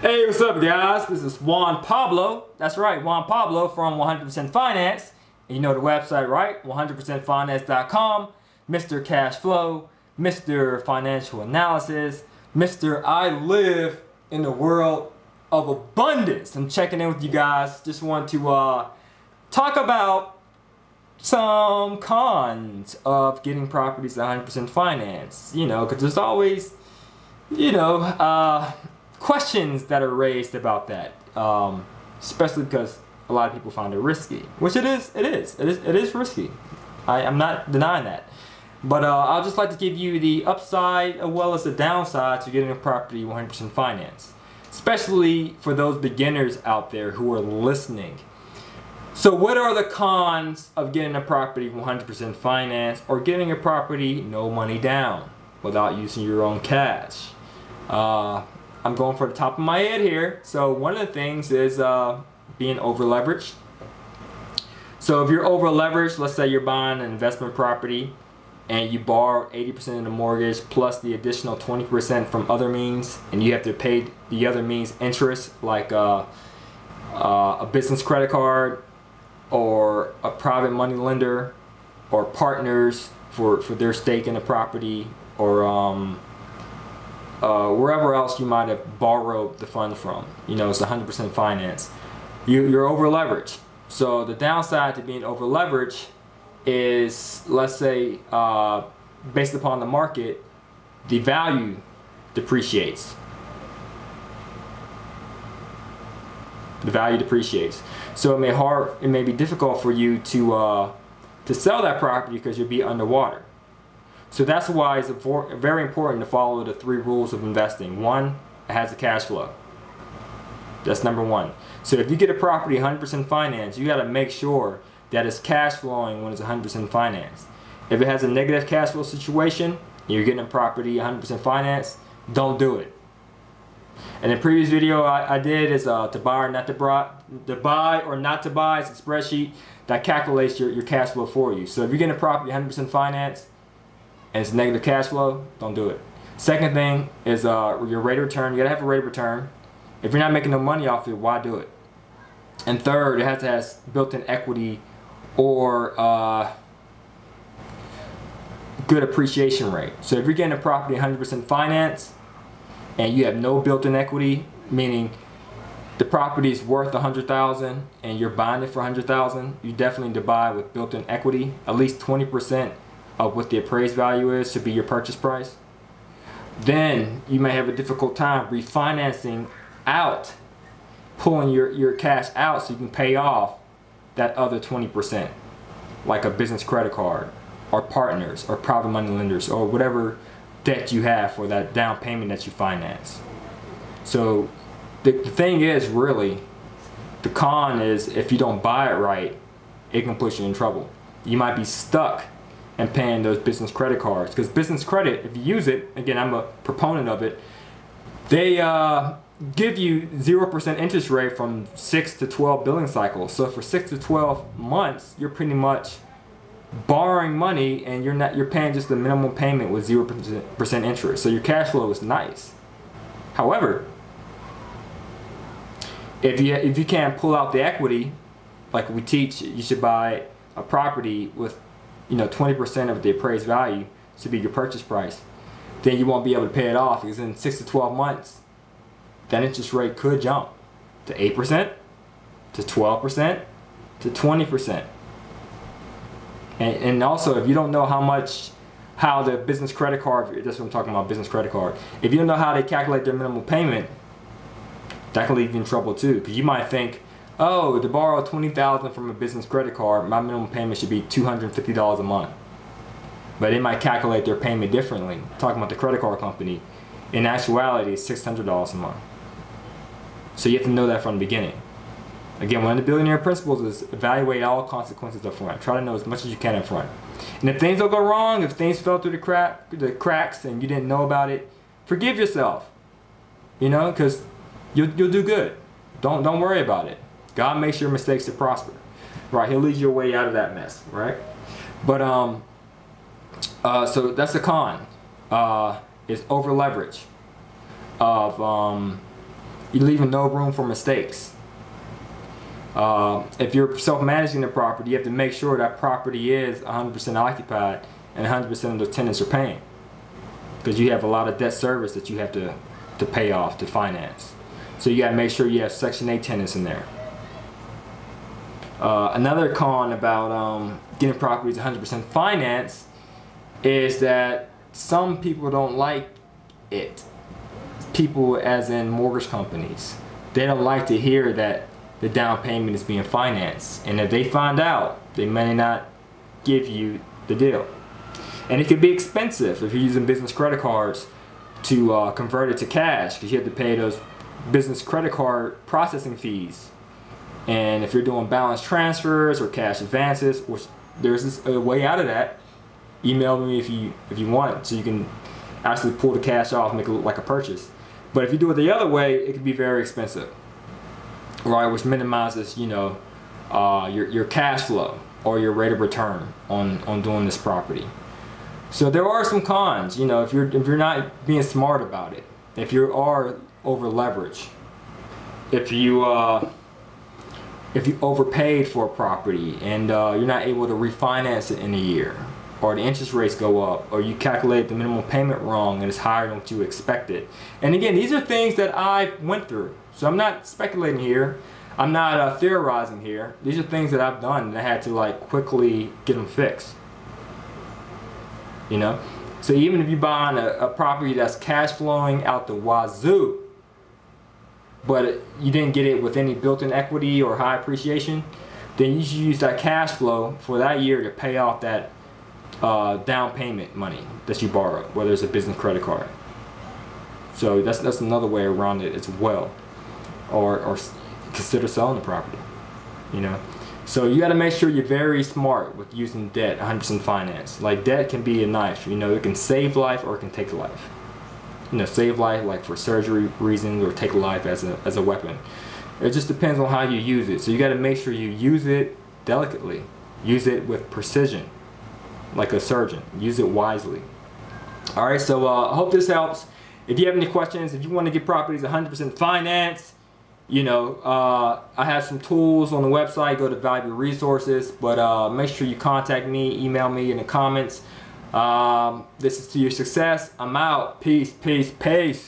Hey, what's up guys? This is Juan Pablo. That's right, Juan Pablo from 100% Finance. And you know the website, right? 100%finance.com. Mr. Cash Flow, Mr. Financial Analysis, Mr. I live in the world of abundance. I'm checking in with you guys. Just want to talk about some cons of getting properties 100% finance. You know, because there's always, questions that are raised about that, especially because a lot of people find it risky, which it is risky. I'm not denying that, but I'll just like to give you the upside as well as the downside to getting a property 100% finance, especially for those beginners out there who are listening. So what are the cons of getting a property 100% finance or getting a property no money down without using your own cash? I'm going for the top of my head here. So one of the things is being over leveraged. So if you're over leveraged, let's say you're buying an investment property and you borrow 80% of the mortgage plus the additional 20% from other means, and you have to pay the other means interest, like a business credit card or a private money lender or partners for their stake in the property, or wherever else you might have borrowed the fund from. You know, it's 100% finance. You're over leveraged. So the downside to being over leveraged is, let's say, based upon the market, the value depreciates. The value depreciates. So it may be difficult for you to sell that property because you'll be underwater. So that's why it's very important to follow the 3 rules of investing. 1, it has a cash flow. That's number 1. So if you get a property 100% finance, you got to make sure that it's cash flowing when it's 100% finance. If it has a negative cash flow situation, and you're getting a property 100% finance, don't do it. And the previous video I did is to buy or not to buy. To buy or not to buy is a spreadsheet that calculates your cash flow for you. So if you're getting a property 100% finance, and it's negative cash flow, don't do it. Second thing is your rate of return. You gotta have a rate of return. If you're not making no money off it, why do it? And third, it has to have built-in equity or good appreciation rate. So if you're getting a property 100% finance and you have no built-in equity, meaning the property is worth $100,000 and you're buying it for $100,000, you definitely need to buy with built-in equity. At least 20% of what the appraised value is should be your purchase price. Then you may have a difficult time refinancing out, pulling your cash out so you can pay off that other 20%, like a business credit card or partners or private money lenders or whatever debt you have for that down payment that you finance. So the thing is, really, the con is if you don't buy it right, it can put you in trouble. You might be stuck and paying those business credit cards, because business credit, if you use it, again, I'm a proponent of it, they give you 0% interest rate from 6 to 12 billing cycles. So for 6 to 12 months, you're pretty much borrowing money and you're paying just the minimum payment with 0% interest. So your cash flow is nice. However, if you can't pull out the equity, like we teach, you should buy a property with 20% of the appraised value should be your purchase price, then you won't be able to pay it off, because in 6 to 12 months, that interest rate could jump to 8%, to 12%, to 20%. And also, if you don't know how the business credit card, that's what I'm talking about, business credit card, if you don't know how they calculate their minimum payment, that can leave you in trouble too, because you might think, oh, to borrow $20,000 from a business credit card, my minimum payment should be $250 a month. But they might calculate their payment differently. Talking about the credit card company, in actuality, it's $600 a month. So you have to know that from the beginning. Again, one of the billionaire principles is evaluate all consequences up front. Try to know as much as you can up front. And if things don't go wrong, if things fell through the cracks and you didn't know about it, forgive yourself. Because you'll do good. Don't worry about it. God makes your mistakes to prosper, right? He'll lead your way out of that mess, right? But so that's the con. Is over leverage of You're leaving no room for mistakes. If you're self-managing the property, you have to make sure that property is 100% occupied and 100% of the tenants are paying, because you have a lot of debt service that you have to pay off to finance. So you got to make sure you have Section 8 tenants in there. Another con about getting properties 100% financed is that some people don't like it. People as in mortgage companies. They don't like to hear that the down payment is being financed. And if they find out, they may not give you the deal. And it could be expensive if you're using business credit cards to convert it to cash, because you have to pay those business credit card processing fees. And if you're doing balance transfers or cash advances, which there's a way out of that, email me if you want, so you can actually pull the cash off and make it look like a purchase. But if you do it the other way, it can be very expensive, right? Which minimizes, you know, your cash flow or your rate of return on doing this property. So there are some cons, you know, if you're not being smart about it, if you are over leveraged, if you overpaid for a property and you're not able to refinance it in a year, or the interest rates go up, or you calculate the minimum payment wrong and it's higher than what you expected. And again, these are things that I went through. So I'm not speculating here. I'm not theorizing here. These are things that I've done and I had to like quickly get them fixed. You know? So even if you buy a property that's cash flowing out the wazoo, but you didn't get it with any built-in equity or high appreciation, then you should use that cash flow for that year to pay off that down payment money that you borrowed, whether it's a business credit card. So that's another way around it as well, or consider selling the property, you know. So you got to make sure you're very smart with using debt 100% finance. Like, debt can be a knife, you know, it can save life or it can take life. You know, save life like for surgery reasons, or take life as a weapon. It just depends on how you use it. So you got to make sure you use it delicately, use it with precision, like a surgeon. Use it wisely. All right, so I hope this helps. If you have any questions, if you want to get properties 100% financed, you know, I have some tools on the website. Go to Valuable Resources, but make sure you contact me, email me in the comments. This is to your success. I'm out. Peace, peace, peace.